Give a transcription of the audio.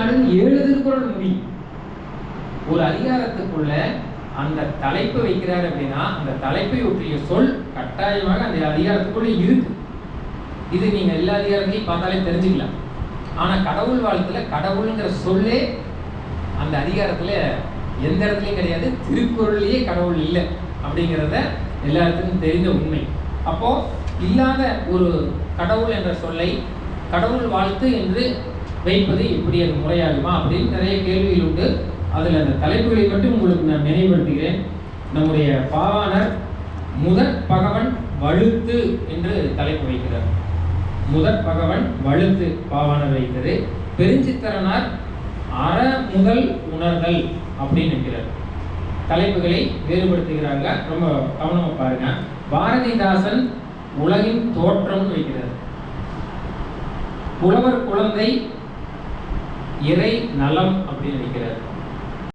நாடுன்னு 7 திருக்குறள் முடியும். ஒரு அதிகாரத்துக்குள்ள அந்த தலைப்பு வைக்கிறார் அப்படின்னா அந்த தலைப்பை ஒற்றிய சொல் கட்டாயமாக அந்த அதிகாரத்துக்குள்ள இருக்கு. இது நீங்க எல்லா அதிகாரங்களையும் பார்த்தாலே தெரிஞ்சுக்கலாம். ஆனா கடவுள் வாழ்த்துல கடவுளுங்கிற சொல்லே அந்த அதிகாரத்துல எந்த இடத்துலையும் கிடையாது. திருக்குறள்லயே கடவுள் இல்லை அப்படிங்கிறத எல்லாத்துக்கும் தெரிந்த உண்மை. அப்போ இல்லாத ஒரு கடவுள் என்ற சொல்லை கடவுள் வாழ்த்து என்று வைப்பது எப்படி அது முறையாகுமா அப்படின்னு நிறைய கேள்விகள் உண்டு. அதில் அந்த தலைப்புகளை மட்டும் உங்களுக்கு நான் நினைவுபடுத்துகிறேன். நம்முடைய பாவாணர் முதற் பகவன் வழுத்து என்று தலைப்பு வைக்கிறார். முதற் பகவன் வழுத்து பாவாணர் வைத்தது. பெருஞ்சித்திரனார் அற முதல் உணர்தல் அப்படின்னு இருக்கிறார். தலைப்புகளை வேறுபடுத்துகிறாங்க. ரொம்ப கவனமா பாருங்க. பாரதிதாசன் உலகின் தோற்றம் வைக்கிறார். புலவர் குழந்தை இறை நலம் அப்படின்னு வைக்கிறார்.